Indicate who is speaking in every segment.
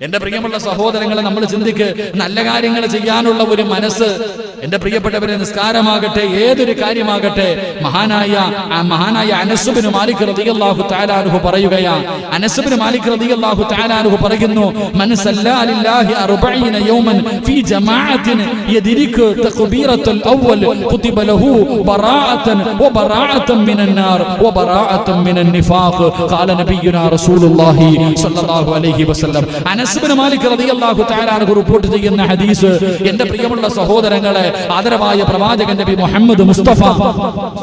Speaker 1: എന്റെ പ്രിയമുള്ള സഹോദരങ്ങളെ, നമ്മൾ ചിന്തിക്ക്, നല്ല കാര്യങ്ങൾ ചെയ്യാനുള്ള ഒരു മനസ്സ്. എന്റെ പ്രിയപ്പെട്ടവരെ, നിസ്കാരമാകട്ടെ, ഏതൊരു കാര്യമാകട്ടെ, മഹാനായ അനസ് ഇബ്നു മാലിക് റളിയല്ലാഹു തആല അൻഹു പറയുകയാണ്. അനസ് ഇബ്നു മാലിക് റളിയല്ലാഹു തആല അൻഹു പറയുന്നു, മൻ സല്ലാ ലില്ലാഹി 40 യൗമൻ ഫീ ജമാഅത്തിൻ യദ്രികു തക്ബീറത്തുൽ അവ്വൽ കുതിബ ലഹു ബറാഅതൻ വബറാഅതൻ മിനൻ നാർ വബറാഅതൻ മിനൻ നിഫാഖ് ഖാല നബിയുനാ റസൂലുള്ളാഹി സ്വല്ലല്ലാഹു അലൈഹി വസല്ലം. അനസ് ഇബ്നു മാലിക് റളിയല്ലാഹു തആല അൻഹു റിപ്പോർട്ട് ചെയ്യുന്ന ഹദീസ്. എന്റെ പ്രിയമുള്ള സഹോദരങ്ങളെ, ആദരവായ പ്രവാചകൻ നബി മുഹമ്മദ് മുസ്തഫ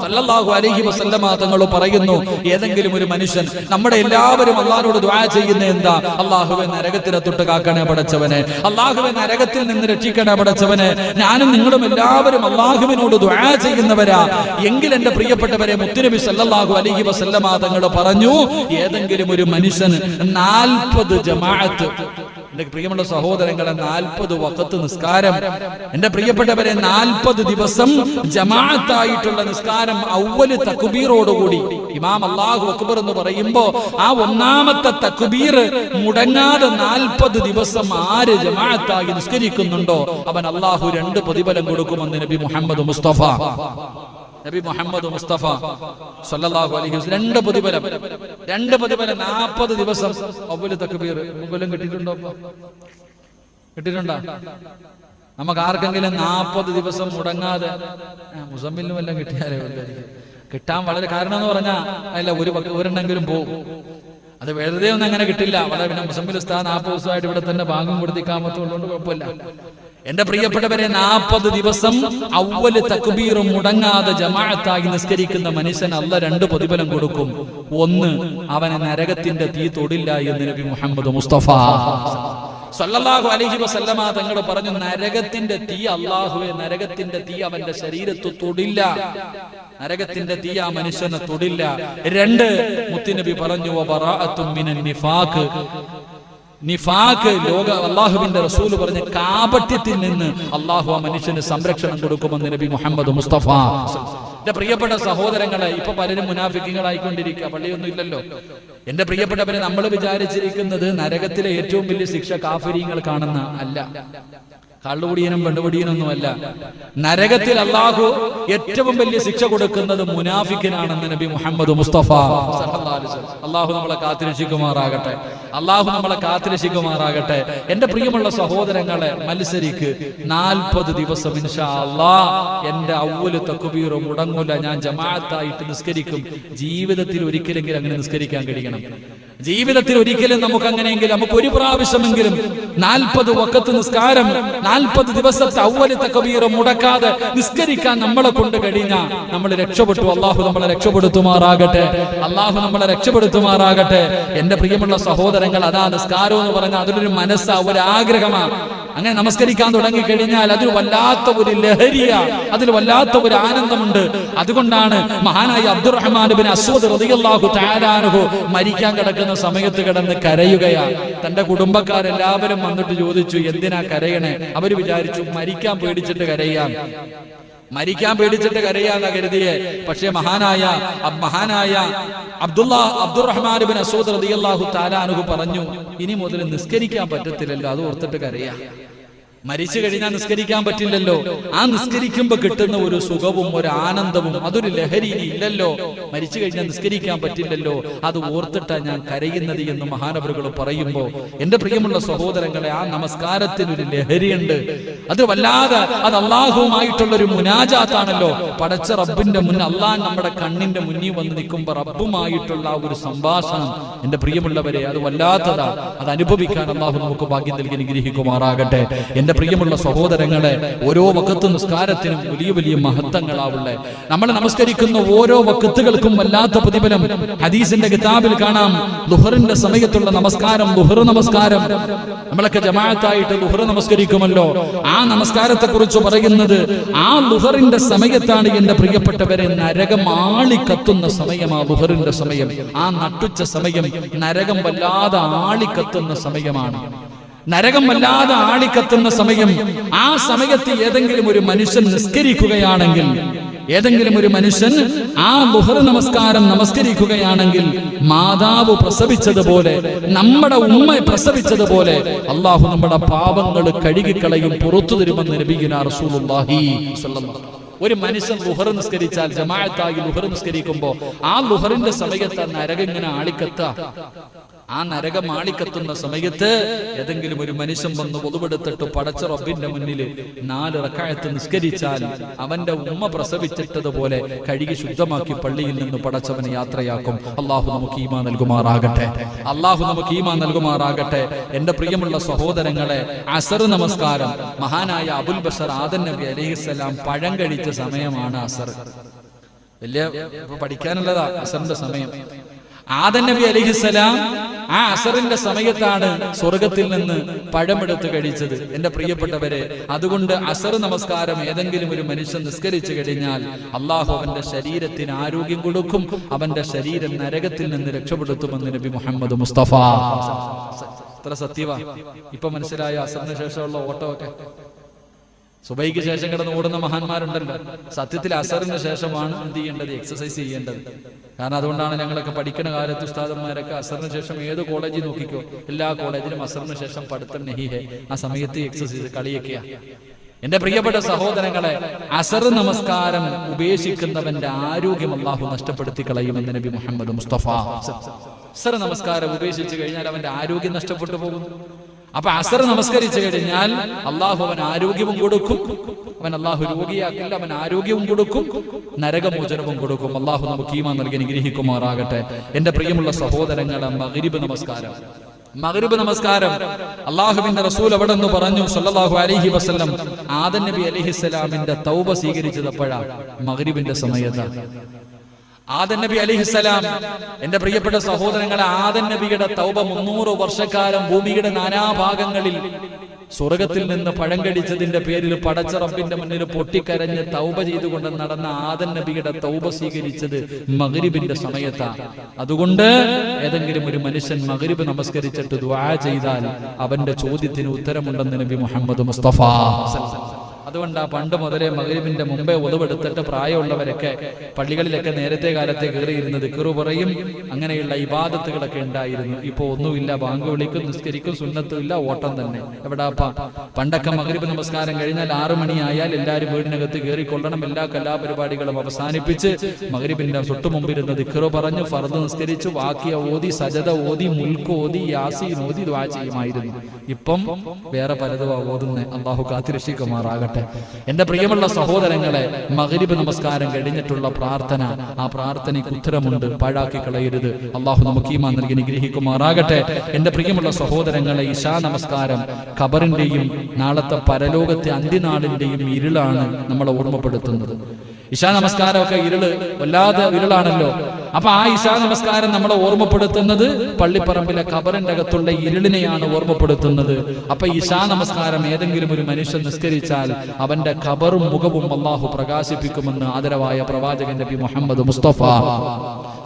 Speaker 1: സല്ലല്ലാഹു അലൈഹി വസല്ലമ തങ്ങൾ പറയുന്നു, ഏതെങ്കിലും ഒരു മനുഷ്യൻ, നമ്മുടെ എല്ലാവരും അല്ലാഹുവോട് ദുആ ചെയ്യുന്ന എന്താ? അല്ലാഹുവേ, നരകത്തിനെ തൊട്ട് കാക്കണേ പടച്ചവനെ, അല്ലാഹുവേ, നരകത്തിൽ നിന്ന് രക്ഷിക്കണേ പടച്ചവനെ. ഞാനും നിങ്ങളും എല്ലാവരും അല്ലാഹുവിനോട് ദുആ ചെയ്യുന്നവരാ എങ്കിൽ എന്റെ പ്രിയപ്പെട്ടവരെ, മുത്തുനബി സല്ലല്ലാഹു അലൈഹി വസല്ലമ തങ്ങൾ പറഞ്ഞു, ഏതെങ്കിലും ഒരു മനുഷ്യൻ 40 ജമാഅത്ത്, എന്റെ പ്രിയമുള്ള സഹോദരങ്ങളെ, 40 വഖത്ത് നിസ്കാരം, എന്റെ പ്രിയപ്പെട്ടവരെ, 40 ദിവസം ജമാഅത്തായിട്ടുള്ള നിസ്കാരം, അവ്വല് തക്ബീറോടുകൂടി ഇമാം അല്ലാഹു അക്ബർ എന്ന് പറയുമ്പോ ആ ഒന്നാമത്തെ തക്ബീർ മുടങ്ങാതെ 40 ദിവസം ആര് ജമാഅത്തായി നിസ്കരിക്കുന്നുണ്ടോ അവൻ അല്ലാഹു 2 പ്രതിഫലം കൊടുക്കുമെന്ന് നബി മുഹമ്മദ് മുസ്തഫ സല്ലല്ലാഹു അലൈഹി വസല്ലം. 2 പ്രതിഫലം 40 ദിവസം അവ്വല് തക്ബീർ. മുമ്പെല്ലാം കിട്ടിയിട്ടുണ്ടോ? നമുക്ക് ആർക്കെങ്കിലും 40 ദിവസം മുടങ്ങാതെ മുസമ്മിലിനും എല്ലാം കിട്ടിയാലേ കിട്ടാൻ വളരെ കാരണം എന്ന് പറഞ്ഞാൽ അല്ല, ഒരെണ്ണെങ്കിലും പോകും. അത് വെറുതെ ഒന്നും അങ്ങനെ കിട്ടില്ല. വളരെ പിന്നെ മുസമ്മിൽ ഉസ്താദ് 40 ദിവസമായിട്ട് ഇവിടെ തന്നെ ഭാഗം കൊടുത്തിക്കാമത്തുള്ളതുകൊണ്ട് കുഴപ്പമില്ല. എന്റെ പ്രിയപ്പെട്ടവരെ, 40 ദിവസം അവ്വല് തക്ബീർ മുടങ്ങാതെ ജമാഅത്തായി നിസ്കരിക്കുന്ന മനുഷ്യൻ അല്ലാഹ് 2 പ്രതിഫലം കൊടുക്കും. 1, അവനെ നരകത്തിന്റെ തീ തൊടില്ല എന്ന് നബി മുഹമ്മദ് മുസ്തഫ സല്ലല്ലാഹു അലൈഹി വസല്ലമ തങ്ങൾ പറഞ്ഞു, നരകത്തിന്റെ തീ, അല്ലാഹുവേ, നരകത്തിന്റെ തീ അവന്റെ ശരീരത്ത് തൊടില്ല, നരകത്തിന്റെ തീ ആ മനുഷ്യനെ തൊടില്ല. 2, മുത്തുനബി പറഞ്ഞു, വബറാഅത്തും മിനൻ നിഫാഖ്, നിഫാഖ്, ലോക അല്ലാഹുവിന്റെ റസൂൽ പറഞ്ഞ കാപട്യത്തിൽ നിന്ന് അല്ലാഹു ആ മനുഷ്യന് സംരക്ഷണം കൊടുക്കുമെന്ന് നബി മുഹമ്മദ് മുസ്തഫ. എന്റെ പ്രിയപ്പെട്ട സഹോദരങ്ങളെ, ഇപ്പൊ പലരും മുനാഫിക്കുകളായിക്കൊണ്ടിരിക്കുക, പള്ളിയൊന്നും ഇല്ലല്ലോ. എന്റെ പ്രിയപ്പെട്ടവരെ, നമ്മൾ വിചാരിച്ചിരിക്കുന്നത് നരകത്തിലെ ഏറ്റവും വലിയ ശിക്ഷ കാഫിരീങ്ങൾ കാണുന്ന അല്ല, കള്ളുകുടിയനും പെണ്ണുകുടിയനൊന്നുമല്ല. നരകത്തിൽ അല്ലാഹു ഏറ്റവും വലിയ ശിക്ഷ കൊടുക്കുന്നത് മുനാഫിക്കിനാണെന്ന് നബി മുഹമ്മദ് മുസ്തഫ സല്ലല്ലാഹു അലൈഹി വസല്ലം. അല്ലാഹു നമ്മളെ കാത്തിരക്ഷിക്കുമാറാകട്ടെ, അല്ലാഹു നമ്മളെ കാത്തിരക്ഷിക്കുമാറാകട്ടെ. എന്റെ പ്രിയമുള്ള സഹോദരങ്ങളെ, മത്സരിക്ക് 40 ദിവസം ഇൻഷാ അല്ലാഹ് എന്റെ അവ്വല് തക്ബീർ മുടങ്ങൂല, ഞാൻ ജമാഅത്തായിട്ട് നിസ്കരിക്കും. ജീവിതത്തിൽ ഒരിക്കലെങ്കിലും അങ്ങനെ നിസ്കരിക്കാൻ കഴിയണം. ജീവിതത്തിൽ ഒരിക്കലും നമുക്ക് അങ്ങനെയെങ്കിലും, നമുക്ക് ഒരു പ്രാവശ്യമെങ്കിലും 40 വഖത്ത് നിസ്കാരം, 40 ദിവസത്തെ അവ്വല് തക്ബീർ മുടക്കാതെ നിസ്കരിക്കാൻ നമ്മളെ കൊണ്ട് കഴിഞ്ഞാൽ നമ്മൾ രക്ഷപ്പെട്ടു. അല്ലാഹു നമ്മളെ രക്ഷപ്പെടുത്തുമാറാകട്ടെ, അല്ലാഹു നമ്മളെ രക്ഷപ്പെടുത്തുമാറാകട്ടെ. എന്റെ പ്രിയമുള്ള സഹോദരങ്ങൾ, അതാ നിസ്കാരം എന്ന് പറഞ്ഞാൽ അതിലൊരു മനസ്സാ, ഒരു ആഗ്രഹമാണ്. അങ്ങനെ നമസ്കരിക്കാൻ തുടങ്ങിക്കഴിഞ്ഞാൽ അതിൽ വല്ലാത്ത ഒരു ലഹരിയ, അതിൽ വല്ലാത്ത ഒരു ആനന്ദമുണ്ട്. അതുകൊണ്ടാണ് മഹാനായ അബ്ദുറഹ്മാൻ ഇബ്നു അസ്വദ് റളിയല്ലാഹു തആല അൻഹു മരിക്കാൻ കിടക്കുന്ന സമയത്ത് കിടന്ന് കരയുകയാ. തന്റെ കുടുംബക്കാരെല്ലാവരും വന്നിട്ട് ചോദിച്ചു, എന്തിനാ കരയണേ? അവര് വിചാരിച്ചു മരിക്കാൻ പേടിച്ചിട്ട് കരയാന്ന കരുതിയെ. പക്ഷേ മഹാനായ അബ്ദുറഹ്മാൻ ഇബ്നു അസ്വദ് റളിയല്ലാഹു തആല അൻഹു പറഞ്ഞു, ഇനി മുതൽ നിസ്കരിക്കാൻ പറ്റത്തില്ലല്ലോ, അത് ഓർത്തിട്ട് കരയാ. മരിച്ചു കഴിഞ്ഞാൽ നിസ്കരിക്കാൻ പറ്റില്ലല്ലോ. ആ നിസ്കരിക്കുമ്പോ കിട്ടുന്ന ഒരു സുഖവും ഒരു ആനന്ദവും അതൊരു ലഹരി ഇല്ലല്ലോ. മരിച്ചു കഴിഞ്ഞാൽ നിസ്കരിക്കാൻ പറ്റില്ലല്ലോ, അത് ഓർത്തിട്ടാ ഞാൻ കരയുന്നത് എന്ന് മഹാനവറുകൾ പറയുമ്പോ, എന്റെ പ്രിയമുള്ള സഹോദരങ്ങളെ, ആ നമസ്കാരത്തിനൊരു ലഹരിയുണ്ട്. അത് വല്ലാതെ, അത് അള്ളാഹുവുമായിട്ടുള്ള ഒരു മുനാജാത്താണല്ലോ. പടച്ച റബ്ബിന്റെ മുന്നിൽ, അള്ളാഹ് നമ്മുടെ കണ്ണിന്റെ മുന്നിൽ വന്ന് നിൽക്കുമ്പോ റബ്ബുമായിട്ടുള്ള ആ ഒരു സംഭാഷണം, എന്റെ പ്രിയമുള്ളവരെ, അത് വല്ലാത്തതാ. അത് അനുഭവിക്കാൻ അള്ളാഹു നമുക്ക് ഭാഗ്യം നൽകി അനുഗ്രഹിക്കുമാറാകട്ടെ. എന്റെ പ്രിയമുള്ള സഹോദരങ്ങളെ, ഓരോ വഖത്ത് നിസ്കാരത്തിനും വലിയ വലിയ മഹത്വങ്ങളാവുള്ളേ. നമ്മൾ നമസ്കരിക്കുന്ന ഓരോ വഖത്തുകൾക്കും വല്ലാത്ത പ്രതിഫലം. ഹദീസിന്റെ കിതാബിൽ കാണാം, ദുഹറിന്റെ സമയത്തുള്ള നമസ്കാരം, ദുഹർ നമസ്കാരം, നമ്മളൊക്കെ ജമാഅത്തായിട്ട് ദുഹർ നമസ്കരിക്കുമല്ലോ. ആ നമസ്കാരത്തെ കുറിച്ച് പറയുന്നത്, ആ ദുഹറിന്റെ സമയത്താണ് എന്റെ പ്രിയപ്പെട്ടവരെ നരകം ആളിക്കത്തുന്ന സമയം. ആ ദുഹറിന്റെ സമയം, ആ നട്ടുച്ച സമയം, നരകം വല്ലാതെ ആളിക്കത്തുന്ന സമയമാണ്. നരകം വല്ലാതെ ആളിക്കത്തുന്ന സമയം. ആ സമയത്ത് ഏതെങ്കിലും ഒരു മനുഷ്യൻ നിസ്കരിക്കുകയാണെങ്കിൽ, ഏതെങ്കിലും ഒരു മനുഷ്യൻ ആ ളുഹർ നമസ്കാരം നമസ്കരിക്കുകയാണെങ്കിൽ മാതാവ് പ്രസവിച്ചതുപോലെ, നമ്മുടെ ഉമ്മ പ്രസവിച്ചതുപോലെ അള്ളാഹു നമ്മുടെ പാപങ്ങൾ കഴുകിക്കളയും, പുറത്തു തരുമെന്ന് നബിയുനാ റസൂലുള്ളാഹി സ്വല്ലല്ലാഹു അലൈഹി വസല്ലം. ഒരു മനുഷ്യൻ ളുഹർ നിസ്കരിച്ചാൽ, ജമാഅത്തായി ളുഹർ നിസ്കരിക്കുമ്പോൾ ആ ളുഹറിന്റെ സമയത്ത് നരകം ഇങ്ങനെ ആ നരകം ആളിക്കത്തുന്ന സമയത്ത് ഏതെങ്കിലും ഒരു മനുഷ്യൻ വന്ന് ഒതുവെടുത്തിട്ട് പടച്ച റബ്ബിന്റെ മുന്നിൽ 4 റക്അത്ത് നിസ്കരിച്ചാൽ അവന്റെ ഉമ്മ പ്രസവിച്ചിട്ടതുപോലെ കഴുകി ശുദ്ധമാക്കി പള്ളിയിൽ നിന്ന് പടച്ചവനെ യാത്രയാക്കും. അള്ളാഹു നമുക്ക് ഈമാൻ നൽകുമാറാകട്ടെ. അള്ളാഹു നമുക്ക് ഈമാൻ നൽകുമാറാകട്ടെ. എന്റെ പ്രിയമുള്ള സഹോദരങ്ങളെ, അസർ നമസ്കാരം മഹാനായ അബുൽ ബഷർ ആദം നബി അലൈഹിസ്സലാം പഴം കഴിച്ച സമയമാണ് അസർ. വലിയ പഠിക്കാനുള്ളതാ അസറിന്റെ സമയം. ആദം നബി അലൈഹിസ്സലാം ആ അസറിന്റെ സമയത്താണ് സ്വർഗത്തിൽ നിന്ന് പഴമെടുത്ത് കഴിച്ചത്. എന്റെ പ്രിയപ്പെട്ടവരെ, അതുകൊണ്ട് അസർ നമസ്കാരം ഏതെങ്കിലും ഒരു മനുഷ്യൻ നിസ്കരിച്ചു കഴിഞ്ഞാൽ അള്ളാഹു അവന്റെ ശരീരത്തിന് ആരോഗ്യം കൊടുക്കും, അവന്റെ ശരീരം നരകത്തിൽ നിന്ന് രക്ഷപ്പെടുത്തുമെന്ന് നബി മുഹമ്മദ് മുസ്തഫ. എത്ര സത്യവാ! ഇപ്പൊ മനസ്സിലായ അസറിന് ശേഷമുള്ള ഓട്ടമൊക്കെ. സുബൈക്ക് ശേഷം കിടന്ന് ഓടുന്ന മഹാന്മാരുണ്ടല്ലോ, സത്യത്തിൽ അസറിന് ശേഷമാണ് എന്ത് ചെയ്യേണ്ടത്? എക്സസൈസ് ചെയ്യേണ്ടത്. കാരണം അതുകൊണ്ടാണ് ഞങ്ങളൊക്കെ പഠിക്കുന്ന കാലത്ത് ഉസ്താദന്മാരൊക്കെ അസറിന് ശേഷം ഏത് കോളേജിൽ നോക്കിക്കോ, എല്ലാ കോളേജിലും അസറിന് ശേഷം പഠിത്തം നഹിഹെ. ആ സമയത്ത് എക്സസൈസ്, കളിയൊക്കെയാ. എന്റെ പ്രിയപ്പെട്ട സഹോദരങ്ങളെ, അസർ നമസ്കാരം ഉപേക്ഷിക്കുന്നവന്റെ ആരോഗ്യം അള്ളാഹു നഷ്ടപ്പെടുത്തി കളയുമെന്ന് നബി മുഹമ്മദ് മുസ്തഫ. അസർ നമസ്കാരം ഉപേക്ഷിച്ചു കഴിഞ്ഞാൽ അവന്റെ ആരോഗ്യം നഷ്ടപ്പെട്ടു പോകും. അപ്പൊ അസർ നമസ്കരിച്ചു കഴിഞ്ഞാൽ അള്ളാഹു അവൻ ആരോഗ്യവും കൊടുക്കും, അവൻ അള്ളാഹു രോഗിയാക്കില്ല, അവൻ ആരോഗ്യവും കൊടുക്കും, നരകമോചനവും കൊടുക്കും. അള്ളാഹു നമുക്ക് ഈമാൻ നൽകി അനുഗ്രഹിക്കുമാറാകട്ടെ. എന്റെ പ്രിയമുള്ള സഹോദരങ്ങളെ, മഗ്രിബ് നമസ്കാരം അള്ളാഹുവിന്റെ റസൂൽ അവിടെ നിന്ന് പറഞ്ഞു സല്ലല്ലാഹു അലൈഹി വസല്ലം, ആദം നബി അലൈഹിസ്സലാമിന്റെ തൗബ സ്വീകരിച്ചതപ്പോഴാണ് മഗ്രിബിന്റെ സമയത്താണ്. ആദം നബി അലൈഹിസ്സലാം, എന്റെ പ്രിയപ്പെട്ട സഹോദരങ്ങളെ, ആദം നബിയുടെ തൗബ 300 വർഷക്കാലം ഭൂമിയുടെ നാനാഭാഗങ്ങളിൽ സ്വർഗത്തിൽ നിന്ന് പഴം കടിച്ചതിന്റെ പേരിൽ പടച്ച റബ്ബിന്റെ മുന്നിൽ പൊട്ടിക്കരഞ്ഞ് തൗബ ചെയ്തുകൊണ്ട് നടന്ന ആദം നബിയുടെ തൗബ സ്വീകരിച്ചത് മഗ്രിബിന്റെ സമയത്താണ്. അതുകൊണ്ട് ഏതെങ്കിലും ഒരു മനുഷ്യൻ മഗ്രിബ് നമസ്കരിച്ചിട്ട് ദുആ ചെയ്താൽ അവന്റെ ചോദ്യത്തിന് ഉത്തരമുണ്ടെന്ന് നബി മുഹമ്മദ് മുസ്തഫ. അതുകൊണ്ടാ പണ്ട് മുതലേ മഗ്രിബിന്റെ മുമ്പേ ഒതുവെടുത്തിട്ട് പ്രായമുള്ളവരൊക്കെ പള്ളികളിലൊക്കെ നേരത്തെ കാലത്തെ കയറിയിരുന്നത് ദിക്റ് പറയും, അങ്ങനെയുള്ള ഇബാദത്തുകളൊക്കെ ഉണ്ടായിരുന്നു. ഇപ്പൊ ഒന്നുമില്ല, ബാങ്ക് വിളിക്കും, നിസ്കരിക്കും, സുന്നത്തും ഇല്ല, ഓട്ടം തന്നെ. എവിടാപ്പാ? പണ്ടൊക്കെ മഗ്രിബ് നമസ്കാരം കഴിഞ്ഞാൽ 6 മണിയായാൽ എല്ലാവരും വീടിനകത്ത് കയറിക്കൊള്ളണം, എല്ലാ കലാപരിപാടികളും അവസാനിപ്പിച്ച് മഗ്രിബിന്റെ തൊട്ടു മുമ്പിരുന്ന് ദിക്റ് പറഞ്ഞ് ഫർദ് നിസ്കരിച്ച് വാക്കിയ ഓതി, സജദ ഓതി, മുൽക്ക് ഓതി, യാസീൻ ഓതി ദുആ ചെയ്യുമായിരുന്നു. ഇപ്പം വേറെ പലതും ഓതുന്നേ. അല്ലാഹു കാത്തിരക്ഷിക്കുമാറാകട്ടെ. എന്റെ പ്രിയമുള്ള സഹോദരങ്ങളെ, മഗ്രിബ് നമസ്കാരം കഴിഞ്ഞിട്ടുള്ള പ്രാർത്ഥന, ആ പ്രാർത്ഥനയ്ക്ക് ഉത്തരമുണ്ട്, പാഴാക്കി കളയരുത്. അള്ളാഹു നമുക്ക് ഈമാൻ നൽകി അനുഗ്രഹിക്കുമാറാകട്ടെ. എന്റെ പ്രിയമുള്ള സഹോദരങ്ങളെ, ഇശാ നമസ്കാരം ഖബറിന്റെയും നാളത്തെ പരലോകത്തെ അന്ത്യനാളിന്റെയും ഇരുളാണ് നമ്മളെ ഓർമ്മപ്പെടുത്തുന്നത്. ഇശാ നമസ്കാരമൊക്കെ വല്ലാതെ ഇരുളാണല്ലോ. അപ്പൊ ആ ഇശാ നമസ്കാരം നമ്മളെ ഓർമ്മപ്പെടുത്തുന്നത് പള്ളിപ്പറമ്പിലെ ഖബറിന്റെ അകത്തുള്ള ഇരുളിനെയാണ് ഓർമ്മപ്പെടുത്തുന്നത്. അപ്പൊ ഇശാ നമസ്കാരം ഏതെങ്കിലും ഒരു മനുഷ്യൻ നിസ്കരിച്ചാൽ അവന്റെ ഖബറും മുഖവും അള്ളാഹു പ്രകാശിപ്പിക്കുമെന്ന് ആദരവായ പ്രവാചകൻ നബി മുഹമ്മദ് മുസ്തഫ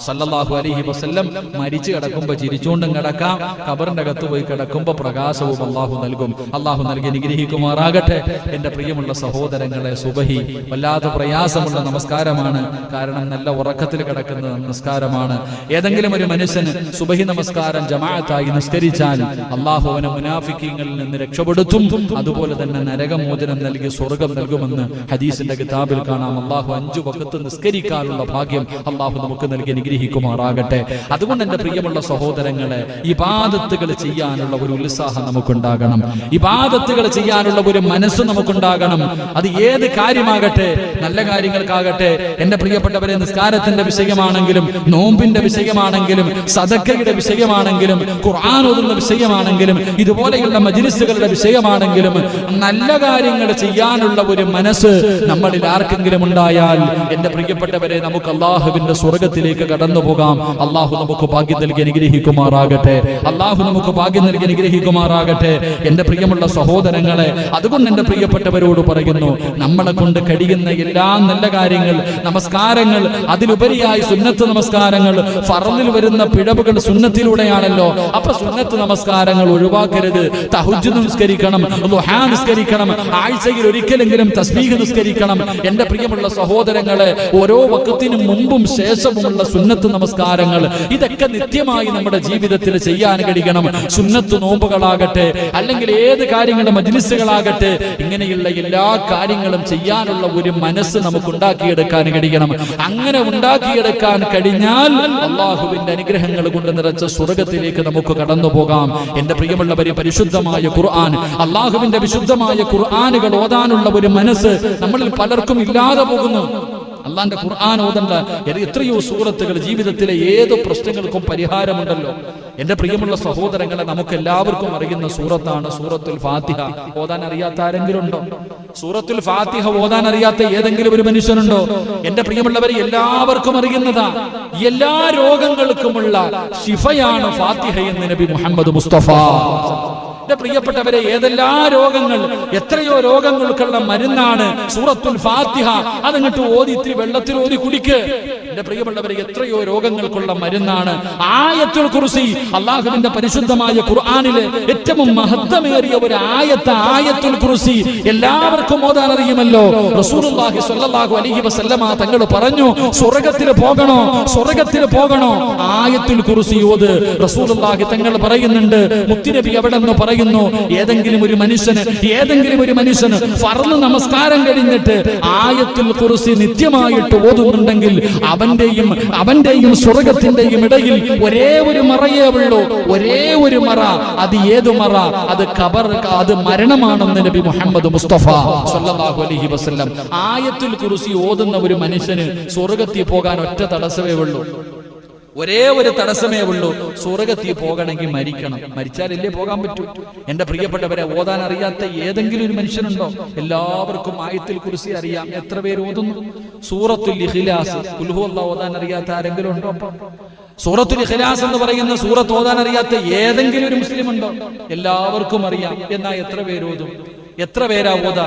Speaker 1: സല്ലല്ലാഹു അലൈഹി വസല്ലം. മരിച്ചു കിടക്കുമ്പോ ചിരിച്ചുകൊണ്ടും കിടക്കാം, ഖബറിന്റെ അകത്ത് പോയി കിടക്കുമ്പോ പ്രകാശവും അള്ളാഹു നൽകും. അള്ളാഹു നൽകി അനുഗ്രഹിക്കുമാറാകട്ടെ. എന്റെ പ്രിയമുള്ള സഹോദരങ്ങളെ, സുബഹി വല്ലാതെ പ്രയാസമുള്ള നമസ്കാരമാണ്. കാരണം നല്ല ഉറക്കത്തിൽ കിടക്കുന്ന നമസ്കാരമാണ്. ഏതെങ്കിലും ഒരു മനുഷ്യന് സുബഹി നമസ്കാരം ജമാഅത്തായി നിസ്കരിച്ചാൽ അള്ളാഹു അവനെ മുനാഫിക്കീങ്ങളിൽ നിന്ന് രക്ഷപ്പെടുത്തും, അതുപോലെ തന്നെ നരകമോചനം നൽകി സ്വർഗം നൽകുമെന്ന് ഹദീസിന്റെ കിതാബിൽ കാണാം. അള്ളാഹു 5 വഖത്ത് നിസ്കരിക്കാനുള്ള ഭാഗ്യം അള്ളാഹു നമുക്ക് നൽകി അനുഗ്രഹിക്കുമാറാകട്ടെ. അതുകൊണ്ട് എന്റെ പ്രിയമുള്ള സഹോദരങ്ങളെ, ഇബാദത്തുകൾ ചെയ്യാനുള്ള ഒരു ഉത്സാഹം നമുക്കുണ്ടാകണം, ഇബാദത്തുകൾ ചെയ്യാനുള്ള ഒരു മനസ്സ് നമുക്കുണ്ടാകണം. അത് ഏത് കാര്യമാകട്ടെ, നല്ല കാര്യങ്ങൾക്കാകട്ടെ. എന്റെ പ്രിയപ്പെട്ടവരെ, നിസ്കാരത്തിന്റെ വിഷയമാണെങ്കിലും, നോമ്പിന്റെ വിഷയമാണെങ്കിലും, സദഖയുടെ വിഷയമാണെങ്കിലും, ഖുർആൻ ഓതുന്ന വിഷയമാണെങ്കിലും, ഇതുപോലെയുള്ള മജ്ലിസുകളുടെ വിഷയമാണെങ്കിലും, നല്ല കാര്യങ്ങൾ ചെയ്യാനുള്ള ഒരു മനസ്സ് നമ്മളിൽ ആർക്കെങ്കിലും ഉണ്ടായാൽ, എന്റെ പ്രിയപ്പെട്ടവരെ, നമുക്ക് അല്ലാഹുവിന്റെ സ്വർഗത്തിലേക്ക് കടന്നു പോകാം. അള്ളാഹു നമുക്ക് ഭാഗ്യം നൽകി അനുഗ്രഹിക്കുമാറാകട്ടെ. അള്ളാഹു നമുക്ക് ഭാഗ്യം നൽകി അനുഗ്രഹിക്കുമാറാകട്ടെ. എന്റെ പ്രിയമുള്ള സഹോദരങ്ങളെ, അതുകൊണ്ട് എന്റെ പ്രിയപ്പെട്ടവരോട് പറയുന്നു, നമ്മളെ കൊണ്ട് കഴിയുന്ന എല്ലാ നല്ല കാര്യങ്ങൾ, നമസ്കാരങ്ങൾ, അതിലുപരിയായി സുന്നത്ത് നമസ്കാരങ്ങൾ, ഫർളിൽ വരുന്ന പിഴവുകൾ സുന്നത്തിലൂടെയാണല്ലോ. അപ്പൊ സുന്നത്ത് നമസ്കാരങ്ങൾ ഒഴിവാക്കരുത്. തഹജ്ജുദ് നിസ്കരിക്കണം, ദുഹാ നിസ്കരിക്കണം, ആഴ്ചയിൽ ഒരിക്കലെങ്കിലും തസ്ബീഹ് നിസ്കരിക്കണം. എന്റെ പ്രിയമുള്ള സഹോദരങ്ങളെ, ഓരോ വഖത്തിനും മുമ്പും ശേഷവുമുള്ള സുന്നത്ത് നമസ്കാരങ്ങൾ, ഇതൊക്കെ നിത്യമായി നമ്മുടെ ജീവിതത്തിൽ ചെയ്യാൻ കഴിയണം. സുന്നത്ത് നോമ്പുകളാകട്ടെ, അല്ലെങ്കിൽ ഏത് കാര്യങ്ങളുടെ മജ്ലിസുകളാകട്ടെ, ഇങ്ങനെയുള്ള എല്ലാ കാര്യങ്ങളും ചെയ്യാനുള്ള ഒരു മനസ്സ് നമുക്ക് ഉണ്ടാക്കിയെടുക്കാൻ കഴിയണം. അങ്ങനെ ഉണ്ടാക്കിയെടുക്കാൻ കഴിഞ്ഞാൽ അള്ളാഹുവിന്റെ അനുഗ്രഹങ്ങൾ കൊണ്ട് നിറച്ച സ്വർഗത്തിലേക്ക് നമുക്ക് കടന്നു പോകാം. എന്റെ പ്രിയമുള്ളവരെ, പരിശുദ്ധമായ ഖുർആൻ, അള്ളാഹുവിന്റെ വിശുദ്ധമായ ഖുർആനുകൾ ഓതാനുള്ള ഒരു മനസ്സ് നമ്മളിൽ പലർക്കും ഇല്ലാതെ പോകുന്നു. അള്ളാന്റെ ഖുർആൻ ഓതണ്ട എത്രയോ സൂറത്തുകൾ, ജീവിതത്തിലെ ഏത് പ്രശ്നങ്ങൾക്കും പരിഹാരമുണ്ടല്ലോ. എന്റെ പ്രിയമുള്ള സഹോദരങ്ങളെ, നമുക്ക് എല്ലാവർക്കും അറിയുന്ന സൂറത്താണ് സൂറത്തുൽ ഫാത്തിഹ. ഓതാൻ അറിയാത്ത ആരെങ്കിലും ഉണ്ടോ? സൂറത്തുൽ ഫാത്തിഹ ഓതാൻ അറിയാത്ത ഏതെങ്കിലും ഒരു മനുഷ്യനുണ്ടോ? എന്റെ പ്രിയമുള്ളവരെ, എല്ലാവർക്കും അറിയുന്നതാ. എല്ലാ രോഗങ്ങൾക്കുമുള്ള ശിഫയാണ് ഫാത്തിഹ എന്ന് നബി മുഹമ്മദ് മുസ്തഫ. എന്റെ പ്രിയപ്പെട്ടവരെ, ഏതെല്ലാ രോഗങ്ങൾ, എത്രയോ രോഗങ്ങൾക്കുള്ള മരുന്നാണ് സൂറത്തുൽ ഫാത്തിഹ. അതങ്ങോട്ട് ഓതി ഇത്തിരി വെള്ളത്തിൽ ഓതി കുടിക്ക്. എന്റെ പ്രിയമുള്ളവരെ, എത്രയോ രോഗങ്ങൾക്കുള്ള മരുന്നാണ് ആയത്തുൽ കുർസി. അള്ളാഹുവിന്റെ പരിശുദ്ധമായ ഖുർആനിലെ ഏറ്റവും മഹത്വമേറിയ ഒരു ആയത്തുൽ കുർസി എല്ലാവർക്കും ഓതാൻ അറിയുമല്ലോ. റസൂലുള്ളാഹി സ്വല്ലല്ലാഹു അലൈഹി വസല്ലമ തങ്ങൾ പറഞ്ഞു, സ്വർഗ്ഗത്തിൽ പോകണോ ആയത്തുൽ കുർസി ഓത്. റസൂലുള്ളാഹി തങ്ങൾ പറയുന്നുണ്ട്, മുത്തുനബി അവിടെ നിന്ന് പറയുന്നു, ഏതെങ്കിലും ഒരു മനുഷ്യന് ഫർള് നമസ്കാരം കഴിഞ്ഞിട്ട് ആയത്തുൽ കുർസി നിത്യമായിട്ട് ഓതുന്നുണ്ടെങ്കിൽ അവന്റെയും സ്വർഗ്ഗത്തിന്റെയും ഇടയിൽ ഒരേ ഒരു മറയേ ഉള്ളൂ. ഒരേ ഒരു മറ. അത് ഏതു മറ? അത് ഖബർ, അത് മരണമാണെന്ന് നബി മുഹമ്മദ് മുസ്തഫ സ്വല്ലല്ലാഹു അലൈഹി വസല്ലം. ആയത്തുൽ കുർസി ഓതുന്ന ഒരു മനുഷ്യന് സ്വർഗ്ഗത്തിൽ പോകാൻ ഒറ്റ തടസ്സമേ ഉള്ളൂ. ഒരേ ഒരു തടസ്സമേ ഉള്ളൂ. സ്വർഗ്ഗത്തിൽ പോകണമെങ്കിൽ മരിക്കണം. മരിച്ചാലല്ലേ പോകാൻ പറ്റൂ. എന്റെ പ്രിയപ്പെട്ടവരെ, ഓതാൻ അറിയാത്ത ഏതെങ്കിലും ഒരു മനുഷ്യനുണ്ടോ? എല്ലാവർക്കും ആയത്തുൽ കുർസി അറിയാം. എത്ര പേര് ഓതുന്നു? സൂറത്തുൽ ഇഖ്ലാസ്, ഖുൽ ഹുവല്ലാഹു ഓതാൻ അറിയാത്ത ആരെങ്കിലും ഉണ്ടോ? സൂറത്തുൽ ഇഖ്ലാസ് എന്ന് പറയുന്ന സൂറത്ത് ഓതാൻ അറിയാത്ത ഏതെങ്കിലും ഒരു മുസ്ലിം ഉണ്ടോ? എല്ലാവർക്കും അറിയാം. എന്നാൽ എത്ര പേര് ഓതും? എത്ര പേരാ ഓതാ?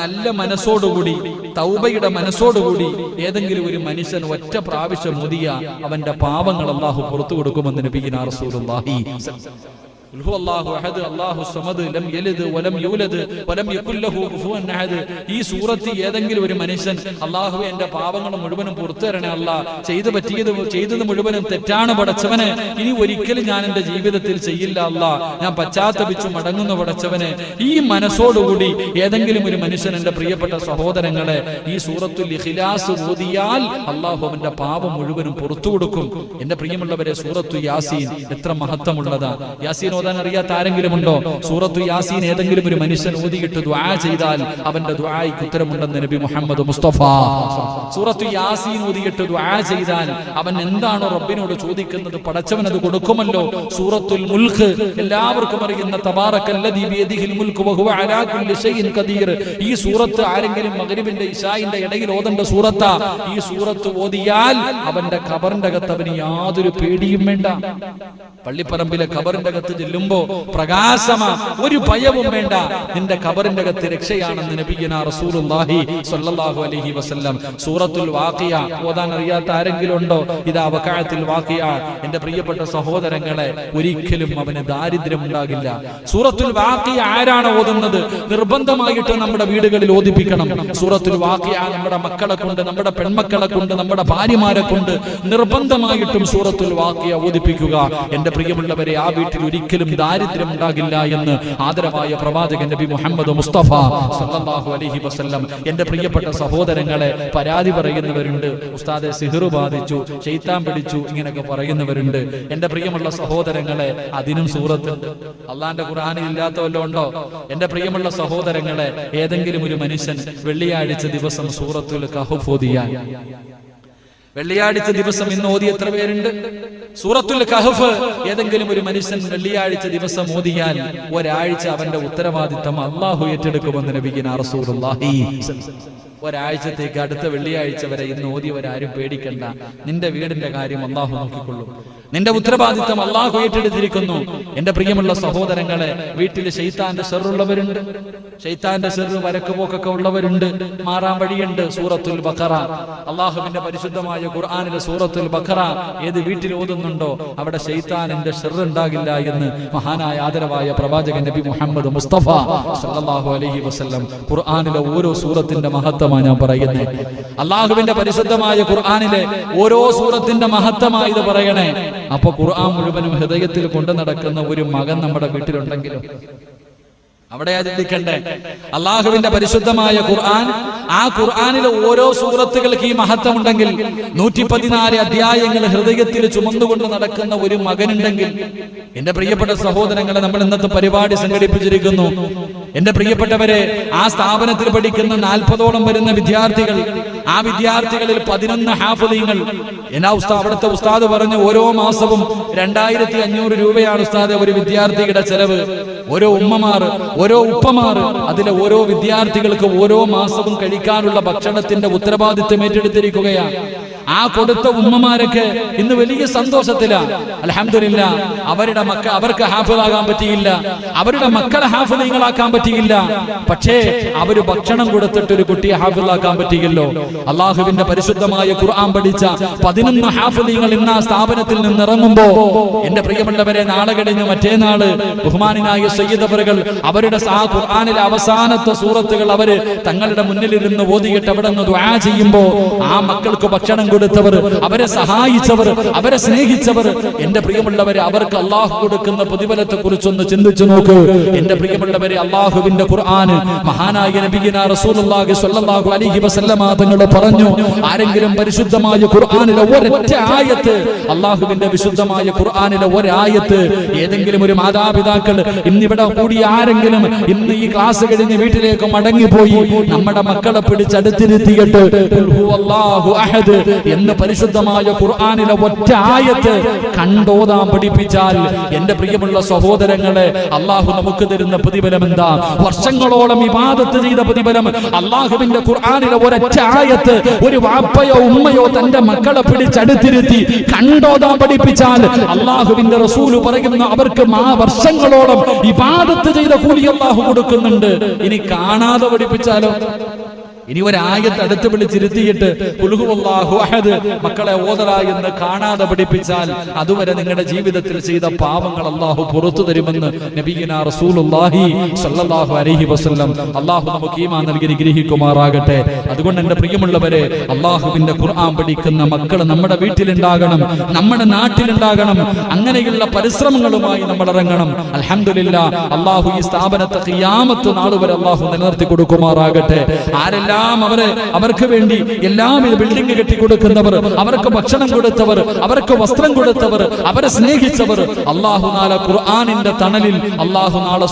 Speaker 1: നല്ല മനസ്സോടുകൂടി, തൗബയുടെ മനസ്സോടുകൂടി ഏതെങ്കിലും ഒരു മനുഷ്യൻ ഒറ്റ പ്രാവശ്യം ഓതിയ അവന്റെ പാപങ്ങൾ അല്ലാഹു പുറത്തു കൊടുക്കുമെന്ന് നബിയിനാ റസൂലുള്ളാഹി. ഈ സൂറത്ത് ഏതെങ്കിലും ഒരു മനുഷ്യൻ, അല്ലാഹു എന്റെ പാപങ്ങൾ മുഴുവനും പുറത്തു തരണേ അല്ലാ, ചെയ്തത് മുഴുവനും തെറ്റാണ് പടച്ചവനെ, ഇനി ഒരിക്കലും ഞാൻ എന്റെ ജീവിതത്തിൽ ചെയ്യില്ല അല്ലാ, ഞാൻ പശ്ചാത്തപിച്ചു മടങ്ങുന്ന പടച്ചവനെ, ഈ മനസ്സോടുകൂടി ഏതെങ്കിലും ഒരു മനുഷ്യൻ, എന്റെ പ്രിയപ്പെട്ട സഹോദരങ്ങളെ, ഈ സൂറത്തുൽ ഇഖ്ലാസ് ഓതിയാൽ അല്ലാഹു അവന്റെ പാപം മുഴുവനും പുറത്തു കൊടുക്കും. എന്റെ പ്രിയമുള്ളവരെ, സൂറത്തു യാസീൻ എത്ര മഹത്വമുള്ളതാ. യാസീൻ ഓതാൻ അറിയാത്ത ആരെങ്കിലും ഉണ്ടോ? സൂറത്തു യാസീൻ ഏതെങ്കിലും ഒരു മനുഷ്യൻ ഓതിയിട്ട് ദുആ ചെയ്താൽ അവന്റെ ദുആയ്ക്ക് ഉത്തരമുണ്ടെന്ന് നബി മുഹമ്മദ് മുസ്തഫ. സൂറത്തു യാസീൻ ഓതിയിട്ട് ദുആ ചെയ്താൽ അവൻ എന്താണോ റബ്ബിനോട് ചോദിക്കുന്നത് പടച്ചവൻ അത് കൊടുക്കുമല്ലോ. സൂറത്തുൽ മുൽഖ് എല്ലാവർക്കും അറിയുന്ന തബാറക്കല്ലദീ ബിയദിഹിൽ മുൽഖു വഹുവ അലാ കുല്ലി ഷൈഇൻ ഖദീർ. ഈ സൂറത്ത് ആരെങ്കിലും മഗ്രിബിന്റെ ഇശാഇന്റെ ഇടയിൽ ഓതേണ്ട സൂറത്താ. ഈ സൂറത്ത് ഓതിയാൽ അവന്റെ ഖബറിന്റെ അകത്ത് അവന് യാതൊരു പേടിയും വേണ്ട. പള്ളിപ്പറമ്പിലെ ഖബറിന്റെ അകത്ത് ചെല്ലുമ്പോ പ്രകാശമാ, ഒരു ഭയവും വേണ്ട. നിന്റെ ഖബറിന്റെ അകത്ത് രക്ഷയാണെന്ന് നബിയുനാ റസൂലുള്ളാഹി സ്വല്ലല്ലാഹു അലൈഹി വസല്ലം. സൂറത്തുൽ വാഖിയ ഓതാൻ അറിയാത്ത ആരെങ്കിലും ഉണ്ടോ? ഇദാ വഖഅത്തിൽ വാഖിയ. എന്റെ പ്രിയപ്പെട്ട സഹോദരങ്ങളെ, ഒരിക്കലും അവന് ദാരിദ്ര്യം ഉണ്ടാകില്ല. സൂറത്തുൽ വാഖിയ ആരാണ് ഓതുന്നത്? നിർബന്ധമായിട്ട് നമ്മുടെ വീടുകളിൽ ഓതിപ്പിക്കണം. സൂറത്തുൽ വാഖിയ നമ്മുടെ മക്കളെ കൊണ്ട്, നമ്മുടെ പെൺമക്കളെ കൊണ്ട്, നമ്മുടെ ഭാര്യമാരെ കൊണ്ട് നിർബന്ധമായിട്ടും സൂറത്തുൽ വാഖിയ ഓതിപ്പിക്കുക. എന്റെ പ്രിയമുള്ളവരെ, ആ വീട്ടിൽ ഒരിക്കലും ദാരിദ്ര്യം ഉണ്ടാകില്ല എന്ന് ആദരവായ പ്രവാചകൻ നബി മുഹമ്മദ് മുസ്തഫ സല്ലല്ലാഹു അലൈഹി വസല്ലം. എന്റെ പ്രിയപ്പെട്ട സഹോദരങ്ങളെ, പരാതി പറയുന്നവരുണ്ട്, ഉസ്താദെ സിഹ്ർ ബാധിച്ചു, ശൈത്താൻ പിടിച്ചു, ഇങ്ങനെയൊക്കെ പറയുന്നവരുണ്ട്. എന്റെ പ്രിയമുള്ള സഹോദരങ്ങളെ, അതിനും സൂറത്തുണ്ട്. അള്ളാന്റെ ഖുർആനിൽ ഇല്ലാത്ത വല്ലതും ഉണ്ടോ? എന്റെ പ്രിയമുള്ള സഹോദരങ്ങളെ, ഏതെങ്കിലും ഒരു മനുഷ്യൻ വെള്ളിയാഴ്ച ദിവസം സൂറത്തുൽ കഹ്ഫ് ഓതിയാൽ, വെള്ളിയാഴ്ച ദിവസം ഇന്ന് ഓതി എത്ര പേരുണ്ട്? സൂറത്തുൽ കഹ്ഫ് ഏതെങ്കിലും ഒരു മനുഷ്യൻ വെള്ളിയാഴ്ച ദിവസം ഓതിയാൽ ഒരാഴ്ച അവന്റെ ഉത്തരവാദിത്തം അല്ലാഹു ഏറ്റെടുക്കുമെന്ന് നബിയുനാ റസൂലുള്ളാഹി. ഒരാഴ്ചത്തേക്ക്, അടുത്ത വെള്ളിയാഴ്ച വരെ ഇന്ന് ഓതിയവരാരും പേടിക്കണ്ട. നിന്റെ വീടിന്റെ കാര്യം അള്ളാഹു നോക്കിക്കൊള്ളും. നിന്റെ ഉത്തരവാദിത്തം അള്ളാഹു ഏറ്റെടുത്തിരിക്കുന്നു. എന്റെ പ്രിയമുള്ള സഹോദരങ്ങളെ, വീട്ടിൽ ശൈത്താന്റെ ഷർറുള്ളവരുണ്ട്, ശൈത്താന്റെ ഷർറ് വരക്കുപോക്കൊക്കെ ഉള്ളവരുണ്ട്. മാറാൻ വഴിയുണ്ട്. സൂറത്തുൽ ബഖറ, അള്ളാഹുവിന്റെ പരിശുദ്ധമായ ഖുർആനിലെ സൂറത്തുൽ ബഖറ ഏത് വീട്ടിൽ ഓതുന്നുണ്ടോ അവിടെ ശൈത്താനിന്റെ ഷർറ് ഉണ്ടാകില്ല എന്ന് മഹാനായ ആദരവായ പ്രവാചകൻ നബി മുഹമ്മദ് മുസ്തഫ സല്ലല്ലാഹു അലൈഹി വസല്ലം ഖുർആനിലെ ഓരോ സൂറത്തിന്റെ മഹത്വമാണ് ഞാൻ പറയുന്നത്. അള്ളാഹുവിന്റെ പരിശുദ്ധമായ ഖുർആനിലെ ഓരോ സൂറത്തിന്റെ മഹത്വമായി ഇത് പറയണേ. അപ്പൊ ഖുർആൻ മുഴുവനും ഹൃദയത്തിൽ കൊണ്ടു നടക്കുന്ന ഒരു മകൻ നമ്മുടെ വീട്ടിലുണ്ടെങ്കിലും അവിടെ ചിന്തിക്കണ്ടേ. അള്ളാഹുവിന്റെ പരിശുദ്ധമായ ഖുർആൻ, ആ ഖുർആനിലെ ഓരോ സൂറത്തുകൾക്ക് ഈ മഹത്വം ഉണ്ടെങ്കിൽ 114 അധ്യായങ്ങൾ ഹൃദയത്തിൽ ചുമന്നുകൊണ്ട് നടക്കുന്ന ഒരു മകനുണ്ടെങ്കിൽ, എന്റെ പ്രിയപ്പെട്ട സഹോദരങ്ങളെ, നമ്മൾ ഇന്നത്തെ പരിപാടി സംഘടിപ്പിച്ചിരിക്കുന്നു. എന്റെ പ്രിയപ്പെട്ടവരെ, ആ സ്ഥാപനത്തിൽ പഠിക്കുന്ന 40ഓളം വരുന്ന വിദ്യാർത്ഥികൾ, ആ വിദ്യാർത്ഥികളിൽ 11 ഹാഫിളീങ്ങൾ. എന്നാ അവിടുത്തെ ഉസ്താദ് പറഞ്ഞു, ഓരോ മാസവും 2500 രൂപയാണ് ഉസ്താദ് ഒരു വിദ്യാർത്ഥിയുടെ ചെലവ്. ഓരോ ഉമ്മമാർ, ഓരോ ഉപ്പമാർ, അതിലെ ഓരോ വിദ്യാർത്ഥികൾക്ക് ഓരോ മാസവും കഴിക്കാനുള്ള ഭക്ഷണത്തിന്റെ ഉത്തരവാദിത്വം ഏറ്റെടുത്തിരിക്കുകയാണ്. ആ കൊടുത്ത ഉമ്മമാരൊക്കെ ഇന്ന് വലിയ സന്തോഷത്തിലാണ്. അൽഹംദുലില്ലാ, അവർക്ക് ഹാഫിളാകാൻ പറ്റിയില്ല, അവരുടെ മക്കളെ ഹാഫിളീങ്ങളാക്കാൻ പറ്റിയില്ല. പക്ഷേ അവര് ഭക്ഷണം കൊടുത്തിട്ട് ഒരു കുട്ടിയെ ഹാഫിളാക്കാൻ പറ്റിയല്ലോ. അള്ളാഹുവിന്റെ പരിശുദ്ധമായ ഖുർആൻ പഠിച്ച 11 ഹാഫിളീങ്ങൾ ഇന്ന് ആ സ്ഥാപനത്തിൽ നിന്ന് ഇറങ്ങുമ്പോ, എന്റെ പ്രിയമുള്ളവരെ, നാളെ കഴിഞ്ഞ് മറ്റേനാള് ബഹുമാനായ സയ്യിദ് അവറുകൾ അവരുടെ ആ ഖുർആനിലെ അവസാനത്തെ സൂറത്തുകൾ അവര് തങ്ങളുടെ മുന്നിലിരുന്ന് ഓതിയിട്ട് അവിടെ നിന്ന് ദുആ ചെയ്യുമ്പോ, ആ മക്കൾക്ക് ഭക്ഷണം കൊടുത്തവർ, അവരെ സഹായിച്ചവർ, അവരെ സ്നേഹിച്ചവർ, എന്റെ പ്രിയമുള്ളവരെ, അവർക്ക് അള്ളാഹു കൊടുക്കുന്ന പ്രതിഫലത്തെ കുറിച്ചൊന്ന് ചിന്തിച്ചു നോക്ക്. എന്റെ പ്രിയമുള്ളവരെ, അള്ളാഹുവിന്റെ ഖുർആൻ, മഹാനായ നബിയിന റസൂലുള്ളാഹി സ്വല്ലല്ലാഹു അലൈഹി വസല്ലമ തങ്ങൾ പറഞ്ഞു, ആരെങ്കിലും പരിശുദ്ധമായ ഖുർആനിലെ ഒരൊറ്റ ആയത്ത്, അള്ളാഹുവിന്റെ വിശുദ്ധമായ ഖുർആനിലെ ഒരായത്ത്, ഏതെങ്കിലും ഒരു മാതാപിതാക്കൾ ഇന്നിവിടെ കൂടി ആരെങ്കിലും ഇന്ന് ഈ ക്ലാസ് കഴിഞ്ഞ് വീട്ടിലേക്ക് മടങ്ങിപ്പോയി നമ്മുടെ മക്കളെ പിടിച്ചടുത്തിരുത്തിയിട്ട് അല്ലാഹു അഹദ് എന്ന് പരിശുദ്ധമായ ഖുർആനിലെ ഒറ്റ ആയത്ത് കണ്ടോതാൻ പഠിപ്പിച്ചാൽ, എന്റെ പ്രിയമുള്ള സഹോദരങ്ങളെ, അള്ളാഹു നമുക്ക് തരുന്ന പ്രതിഫലം എന്താ? വർഷങ്ങളോളം ഇബാദത്ത് ചെയ്ത പ്രതിഫലം. അള്ളാഹുവിന്റെ ഖുർആനിലെ ഒരൊറ്റ ആയത്ത് ഒരു വാപ്പയോ ഉമ്മയോ തന്റെ മക്കളെ പിടിച്ചടുത്തിരുത്തി കണ്ടോതാൻ പഠിപ്പിച്ചാൽ, അള്ളാഹുവിന്റെ റസൂല് പറയുന്ന അവർക്ക് വർഷങ്ങളോളം ഇബാദത്ത് ചെയ്ത കൂലി അള്ളാഹു കൊടുക്കുന്നുണ്ട്. ഇനി കാണാതെ പഠിപ്പിച്ചാലോ? ഇനി ഒരായത്ത് അടുത്ത് വിളിച്ചിരുത്തിയിട്ട് ഖുൽഹു അല്ലാഹു അഹദ് മക്കളെ ഓതല എന്ന് കാണാതെ പഠിപ്പിച്ചാൽ, അതുവരെ നിങ്ങളുടെ ജീവിതത്തിൽ ചെയ്ത പാപങ്ങൾ അള്ളാഹു പുറത്തു തരുമെന്ന് നബിയിനാ റസൂലുള്ളാഹി സ്വല്ലല്ലാഹു അലൈഹി വസല്ലം. അള്ളാഹു നമുക്ക് ഈമാൻ നൽകി അനുഗ്രഹിക്കുമാറാകട്ടെ. അതുകൊണ്ട് എന്റെ പ്രിയമുള്ളവരെ, അള്ളാഹുവിന്റെ ഖുർആൻ പഠിക്കുന്ന മക്കൾ നമ്മുടെ വീട്ടിലുണ്ടാകണം, നമ്മുടെ നാട്ടിലുണ്ടാകണം. അങ്ങനെയുള്ള പരിശ്രമങ്ങളുമായി നമ്മൾ ഇറങ്ങണം. അൽഹംദുലില്ലാഹ്, അള്ളാഹു ഈ സ്ഥാപനത്തെ ഖിയാമത്ത് നാൾ വരെ അള്ളാഹു നിലനിർത്തി കൊടുക്കുമാറാകട്ടെ. ആരെല്ലാം അവർക്ക് വേണ്ടി എല്ലാം ബിൽഡിംഗ് കെട്ടിക്കൊടുക്കുന്നവർ, അവർക്ക് ഭക്ഷണം കൊടുത്തവർ, അവർക്ക് വസ്ത്രം കൊടുത്തവർ, അവരെ സ്നേഹിച്ചവർ, അള്ളാഹു നാളെ ഖുർആനിന്റെ തണലിൽ അള്ളാഹു നാളെ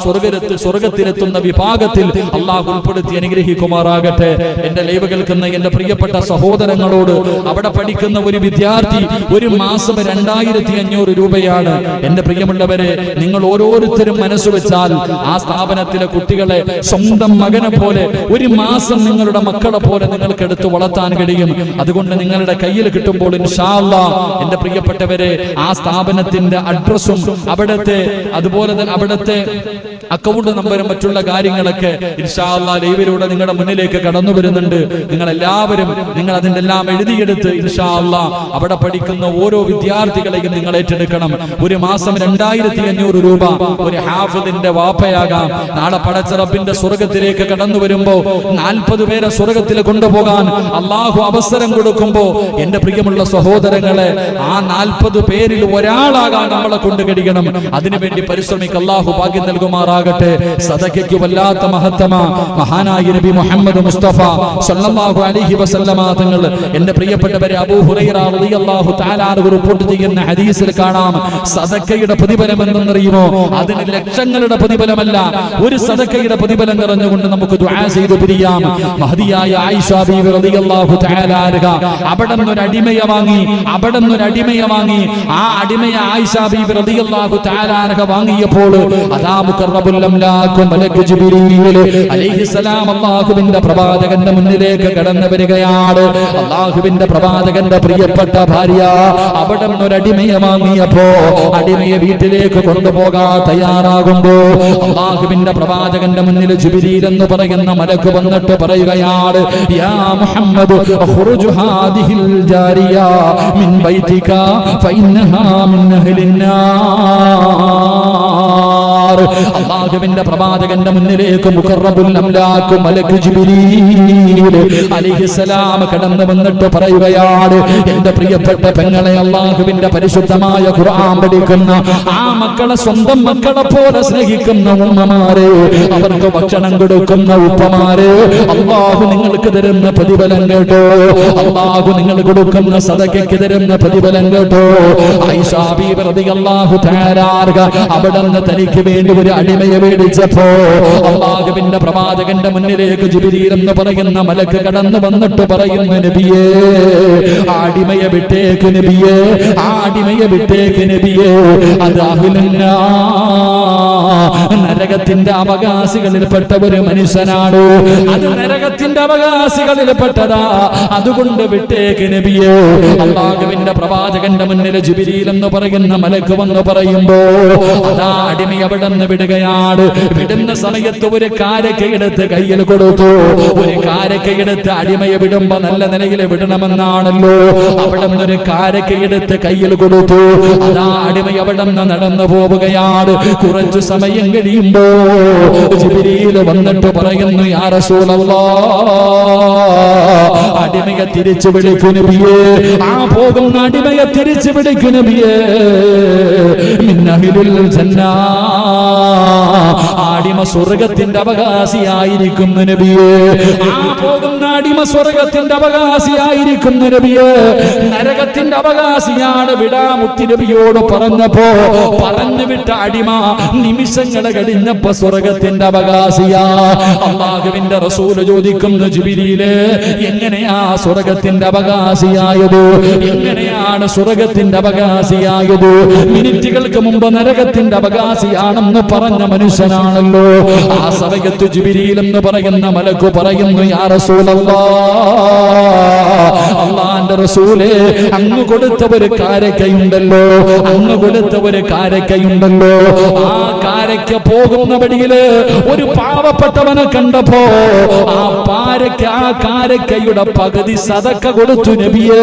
Speaker 1: സ്വർഗത്തിലെത്തുന്ന വിഭാഗത്തിൽ അള്ളാഹു ഉൾപ്പെടുത്തി അനുഗ്രഹിക്കുമാറാകട്ടെ. എന്റെ ലൈവ് കേൾക്കുന്ന എന്റെ പ്രിയപ്പെട്ട സഹോദരങ്ങളോട്, അവിടെ പഠിക്കുന്ന ഒരു വിദ്യാർത്ഥി ഒരു മാസം 2500 രൂപയാണ്. എന്റെ പ്രിയമുള്ളവരെ, നിങ്ങൾ ഓരോരുത്തരും മനസ്സ് വെച്ചാൽ ആ സ്ഥാപനത്തിലെ കുട്ടികളെ സ്വന്തം മകനെ പോലെ ഒരു മാസം നിങ്ങളുടെ മക്കളെ പോലെ നിങ്ങൾക്ക് എടുത്ത് വളർത്താൻ കഴിയും. അതുകൊണ്ട് നിങ്ങളുടെ കയ്യിൽ കിട്ടുമ്പോൾ ഇൻഷാ അല്ലാഹ്, എന്റെ പ്രിയപ്പെട്ടവരെ, ആ സ്ഥാപനത്തിന്റെ അഡ്രസ്സും അവിടുത്തെ അതുപോലെ തന്നെ അവിടുത്തെ അക്കൗണ്ട് നമ്പറും മറ്റുള്ള കാര്യങ്ങളൊക്കെ ഇൻഷാ അല്ലാഹ് ലൈവിലൂടെ നിങ്ങളുടെ മുന്നിലേക്ക് കടന്നു വരുന്നുണ്ട്. നിങ്ങൾ എല്ലാവരും അതിന്റെ എല്ലാം എഴുതിയെടുത്ത് ഇൻഷാ അല്ലാഹ് അവിടെ പഠിക്കുന്ന ഓരോ വിദ്യാർത്ഥികളെയും നിങ്ങൾ ഏറ്റെടുക്കണം. ഒരു മാസം 2500 രൂപ ഒരു ഹാഫിദിന്റെ വാപ്പയാകാം. നാളെ പടച്ച റബ്ബിന്റെ സ്വർഗത്തിലേക്ക് കടന്നു വരുമ്പോ 40 പേരെ സ്വർഗത്തിൽ കൊണ്ടുപോകാൻ അള്ളാഹു അവസരം കൊടുക്കുമ്പോ, എന്റെ പ്രിയമുള്ള സഹോദരങ്ങളെ, ആ 40 പേരിൽ ഒരാളാകാൻ നമ്മളെ കൊണ്ട് കഴിയണം. അതിനുവേണ്ടി പരിശ്രമിക്കുക. അള്ളാഹു ഭാഗ്യം നൽകുമാറാകട്ടെ. സദഖയ്ക്ക് വല്ലാത്ത മഹത്തമ മഹാനായ നബി മുഹമ്മദ് മുസ്തഫ സല്ലല്ലാഹു അലൈഹി വസല്ലമ തങ്ങൾ, എന്റെ പ്രിയപ്പെട്ടവരെ, അബൂ ഹുറൈറ റളിയല്ലാഹു തആല അൻഹു റിപ്പോർട്ട് ചെയ്യുന്ന ഹദീസിൽ കാണാം, സദഖയുടെ പ്രതിഫലം എന്തെന്നറിയുമോ? അതിന് ലക്ഷങ്ങളുടെ പ്രതിഫലമല്ല, ഒരു സദഖയുടെ പ്രതിഫലം നിറഞ്ഞുകൊണ്ട് നമുക്ക് ദുആ ചെയ്തു പിരിയാം. മഹദിയായ ആയിഷ ബീവി റളിയല്ലാഹു തആല അൻഹ അവിടുന്ന് ഒരു അടിമയെ വാങ്ങി ആ അടിമയെ ആയിഷ ബീവി റളിയല്ലാഹു തആല അൻഹ വാങ്ങിയപ്പോൾ അതാ മുഖറബുൽ അംലാഖ് മലക്ക് ജിബ്രീൽ അലൈഹിസ്സലാം അല്ലാഹുവിന്റെ പ്രവാചകന്റെ മുന്നിലേക്ക് കടന്നു വരികയാണ്. അല്ലാഹുവിന്റെ പ്രവാചകന്റെ പ്രിയപ്പെട്ട ഭാര്യ അവിടുന്ന് ഒരു അടിമയെ വാങ്ങിയപ്പോ അടിമയെ വീട്ടിലേക്ക് കൊണ്ടുപോകാൻ തയ്യാറാകുമ്പോ അല്ലാഹുവിന്റെ പ്രവാചകന്റെ മുന്നിൽ ജിബ്രീൽ എന്ന് പറയുന്ന മലക്ക് വന്നിട്ട് പറയുകയാണ്, യാ മുഹമ്മദ് ഖുർജ് ഹാദിഹിൽ ജാരിയ മിൻ ബൈതിക ഫഇന്നഹാ മിൻ അഹ്ലിന്നാർ. അല്ലാഹുവിന്റെ പ്രവാചകന്റെ മുന്നിലേക്ക് മുഖറബുൽ അംലാഖ് മലക്ക് ജിബ്രീൽ അലൈഹിസ്സലാം കടന്നു വന്നിട്ട് പറയുകയാണ്, എന്റെ പ്രിയപ്പെട്ട പെങ്ങളെ, അല്ലാഹുവിന്റെ പരിശുദ്ധമായ ഖുർആൻ പഠിക്കുന്ന ആ മക്കളെ സ്വന്തം മക്കളെ പോലെ സ്നേഹിക്കുന്ന ഉമ്മമാരെ, അവർക്ക് ഭക്ഷണം കൊടുക്കുന്ന ഉപ്പമാരെ, അല്ലാഹു നിങ്ങൾക്ക് തരുന്ന പ്രതിഫലം കേട്ടോ, അല്ലാഹു നിങ്ങൾ കൊടുക്കുന്ന സദഖയ്ക്ക് തരുന്ന പ്രതിഫലം കേട്ടോ. ആയിഷ ബീവി റളിയല്ലാഹു തആല അൻഹ അവിടുന്ന് തനിക്ക് വേണ്ടി ഒരു അടിമയെ മേടിച്ചപ്പോ അല്ലാഹുവിന്റെ പ്രവാചകന്റെ മുന്നിലേക്ക് ജിബ്രീൽ എന്ന് പറയുന്ന മലക്ക് കടന്നു വന്നിട്ട് പറയുന്നു, നബിയേ അടിമയെ വിട്ടേക്ക് നബിയേ, അടിമയെ വിട്ടേക്ക് നബിയേ, അത് അഹ്ലുന്നാ നരകത്തിന്റെ അവകാശികളിൽപ്പെട്ട ഒരു മനുഷ്യനാണ്, അത് നരകത്തിന്റെ അവകാശികളിൽപ്പെട്ടതാ, അതുകൊണ്ട് വിട്ടേക്ക് നബിയേ. അല്ലാഹുവിന്റെ പ്രവാചകന്റെ മുന്നിൽ ജിബ്രീൽ എന്ന് പറയുന്ന മലക്ക് വന്ന് പറയുമ്പോ അതാ അടിമയെ അവിടെ നിന്ന് വിടുകയാണ്. വിടുന്ന സമയത്ത് ഒരു കാരക്കയെടുത്ത് കയ്യിൽ കൊടുത്തു. ഒരു കാരക്കയെടുത്ത് അടിമയെ വിടുമ്പോ നല്ല നിലയിൽ വിടണമെന്നാണല്ലോ, അവിടെ നിന്നൊരു കാരക്കയെടുത്ത് കയ്യിൽ കൊടുത്തു. അതാ അടിമയെ അവിടെ നിന്ന് നടന്നു പോവുകയാണ്. കുറച്ചു സമയം കഴിയുമ്പോ ജിബ്രീൽ വന്നിട്ട് പറയുന്നു, യാ റസൂലല്ലാഹ്, അടിമയെ തിരിച്ചു വിളിക്കു നബിയേ, ആ പോകുന്ന അടിമയെ തിരിച്ചു വിളിക്കു നബിയേ, മിൻ അഹ്ലിൽ ജന്ന, അടിമ സ്വർഗത്തിന്റെ അവകാശിയായിരിക്കുന്നു നബിയേ, ആ പോകുന്ന അടിമ സ്വർഗത്തിന്റെ അവകാശിയായിരിക്കുന്നു നബിയേ, നരകത്തിന്റെ അവകാശിയാണ് വിടാമുത്തി നബിയോട് പറഞ്ഞപ്പോ പറഞ്ഞു വിട്ട അടിമ നിമിഷങ്ങൾ കഴിഞ്ഞപ്പോ സ്വർഗത്തിന്റെ അവകാശിയാ. അല്ലാഹുവിന്റെ റസൂൽ ചോദിക്കുന്നു, ജിബ്രീലേ എങ്ങനെയാ സ്വർഗത്തിന്റെ അവകാശിയായത്, എങ്ങനെയാണ് സ്വർഗത്തിന്റെ അവകാശിയായത്? മിനിറ്റുകൾക്ക് മുമ്പ് നരകത്തിന്റെ അവകാശിയാണെന്ന് പറഞ്ഞ മനുഷ്യനാണല്ലോ. ആ സമയത്ത് ജിബ്രീൽ എന്ന് പറയുന്ന മലക്ക് പറയുന്നു, യാ റസൂലല്ലാഹ്, അല്ലാഹുവിന്റെ റസൂലേ, അങ്ങ് കൊടുത്ത ഒരു കാരക്കയുണ്ടല്ലോ, അങ്ങ് കൊടുത്ത ഒരു കാരക്കയുണ്ടല്ലോ, ആ കാരക്ക പോകുന്ന വഴിയില് ഒരു പാവപ്പെട്ടവനെ കണ്ടപ്പോ ആ കാരക്കയുടെ പകുതി സദക്ക കൊടുത്തു നബിയേ.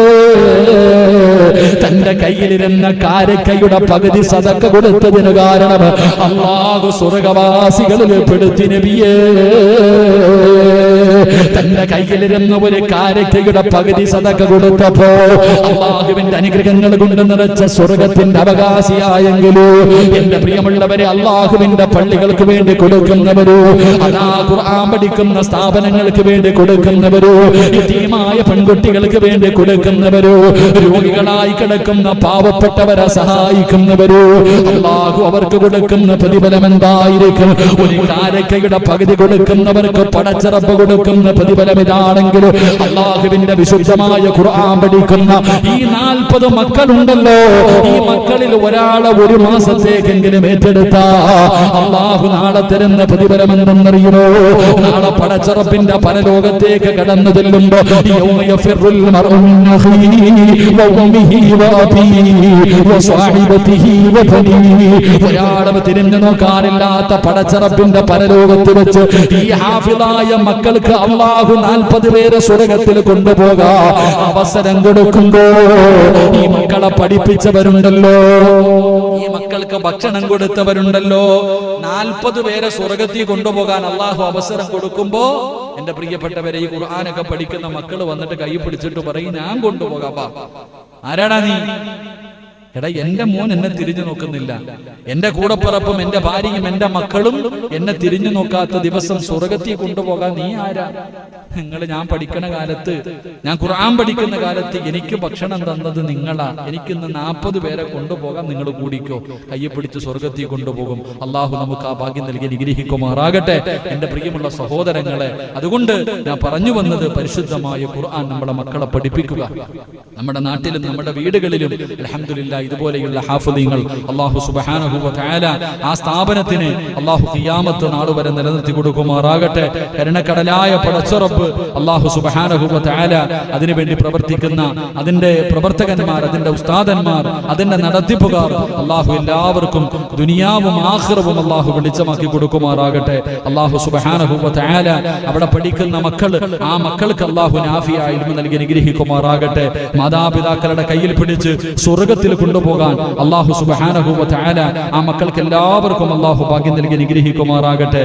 Speaker 1: തന്റെ കയ്യിലിരുന്ന കാരക്കയുടെ പകുതി സദക്ക കൊടുത്തതിന് കാരണം അല്ലാഹു സ്വർഗവാസികളിൽ പെടുത്തി നബിയേ. തന്റെ കയ്യിലിരുന്ന ഒരു കാരക്കയുടെ പകുതി സദക്ക കൊടുത്തപ്പോ അല്ലാഹുവിന്റെ അനുഗ്രഹങ്ങൾ കൊണ്ട് നിറച്ച സ്വർഗത്തിന്റെ അവകാശിയായെങ്കിലോ എന്റെ പ്രിയമുള്ളവരെ, അല്ലാഹുവിന്റെ പള്ളികൾക്ക് വേണ്ടി കൊടുക്കുന്നവരോ, അതാ ഖുർആൻ പഠിക്കുന്ന സ്ഥാപനങ്ങൾക്ക് വേണ്ടി കൊടുക്കുന്നവരോ, യതീമായ പെൺകുട്ടികൾക്ക് വേണ്ടി കൊടുക്കുന്നവരോ, രോഗികളായി കിടക്കുന്ന പാവപ്പെട്ടവരെ സഹായിക്കുന്നവരോ, അല്ലാഹു അവർക്ക് കൊടുക്കുന്ന പ്രതിഫലം എന്തായിരിക്കും? ഒരു കാരക്കയുടെ പകുതി കൊടുക്കുന്നവർക്ക് പടച്ചറപ്പ് കൊടുക്കുന്ന പ്രതിഫലം ഇതാണെങ്കിൽ അല്ലാഹുവിന്റെ വിശുദ്ധമായ ഖുർആൻ പഠിക്കുന്ന ഈ 40 മക്കളുണ്ടല്ലോ, ഈ മക്കളിൽ ഒരാളെ ഒരു മാസത്തേക്കെങ്കിലും ഏറ്റെടുത്ത അല്ലാഹു നാളെ തരുന്ന പ്രതിഫലം എന്തെന്നറിയുമോ? നാളെ പടച്ചറപ്പിന്റെ പരലോകത്തേക്ക് കടന്നു ചെല്ലുമ്പോ ഒരാളും തിരിഞ്ഞു നോക്കാനില്ലാത്ത പടച്ചറപ്പിന്റെ പരലോകത്ത് വെച്ച് ഈ ഹാഫിളായ മക്കൾക്ക് അല്ലാഹു 40 പേരെ സ്വർഗത്തിൽ കൊണ്ടുപോകാ അവസരം കൊടുക്കുമ്പോ ഈ മക്കളെ പഠിപ്പിച്ചവരുണ്ടല്ലോ, ഈ മക്കൾക്ക് ഭക്ഷണം കൊടുത്തവരുണ്ടല്ലോ, 40 പേരെ സ്വർഗത്തിൽ കൊണ്ടുപോകാൻ അല്ലാഹു അവസരം കൊടുക്കുമ്പോ എന്റെ പ്രിയപ്പെട്ടവരെ, ഈ ഖുർആനൊക്കെ പഠിക്കുന്ന മക്കൾ വന്നിട്ട് കൈ പിടിച്ചിട്ട് പറയും, ഞാൻ കൊണ്ടുപോകാം. ആരാടാ നീ? എടാ, എന്റെ മോൻ എന്നെ തിരിഞ്ഞു നോക്കുന്നില്ല, എന്റെ കൂടപ്പിറപ്പും എന്റെ ഭാര്യയും എന്റെ മക്കളും എന്നെ തിരിഞ്ഞു നോക്കാത്ത ദിവസം സ്വർഗത്തിൽ കൊണ്ടുപോകാൻ നീ ആരാ? ഞാൻ പഠിക്കണ കാലത്ത്, ഞാൻ ഖുർആൻ പഠിക്കുന്ന കാലത്ത് എനിക്ക് ഭക്ഷണം തന്നത് നിങ്ങളാ. എനിക്കിന്ന് 40 പേരെ കൊണ്ടുപോകാൻ നിങ്ങൾ കൂടിക്കോ, കയ്യെ പിടിച്ച് സ്വർഗത്തിൽ കൊണ്ടുപോകും. അള്ളാഹു നമുക്ക് ആ ഭാഗ്യം നൽകി അനുഗ്രഹിക്കുമാറാകട്ടെ. എന്റെ പ്രിയമുള്ള സഹോദരങ്ങളെ, അതുകൊണ്ട് ഞാൻ പറഞ്ഞു വന്നത്, പരിശുദ്ധമായ ഖുർആൻ നമ്മളെ മക്കളെ പഠിപ്പിക്കുക. നമ്മുടെ നാട്ടിലും നമ്മുടെ വീടുകളിലും അൽഹംദുലില്ലാഹ് ഇതുപോലെയുള്ള ഹാഫിളീങ്ങൾ അല്ലാഹു സുബ്ഹാനഹു വ തആല ആ സ്ഥാപനത്തിന് അല്ലാഹു ഖിയാമത്ത് നാൾ വരെ നിലനിർത്തി കൊടുക്കുമാറാകട്ടെ. കരുണക്കടലായ പടച്ചറബ്ബ് അല്ലാഹു സുബ്ഹാനഹു വ തആല അതിനുവേണ്ടി പ്രവർത്തിക്കുന്ന അതിന്റെ പ്രവർത്തകന്മാർ, അതിന്റെ ഉസ്താദന്മാർ, അതിന്റെ നടത്തിപ്പുകാർ, അല്ലാഹു എല്ലാവർക്കും ദുനിയാവും ആഖിറവും അല്ലാഹു വെളിച്ചമാക്കി കൊടുക്കുമാറാകട്ടെ. അല്ലാഹു സുബ്ഹാനഹു വ തആല അവിടെ പഠിക്കുന്ന മക്കൾ, ആ മക്കൾക്ക് അല്ലാഹു നാഫിയായ ഇൽമു നൽകി അനുഗ്രഹിക്കുമാറാകട്ടെ. മാതാപിതാക്കളുടെ കയ്യിൽ പിടിച്ച് സ്വർഗത്തിൽ കൊണ്ടുപോകാൻ അല്ലാഹു സുബ്ഹാനഹു വ തആല ആ മക്കൾക്ക് എല്ലാവർക്കും അല്ലാഹു ഭാഗ്യം നൽകി അനുഗ്രഹിക്കുമാറാകട്ടെ.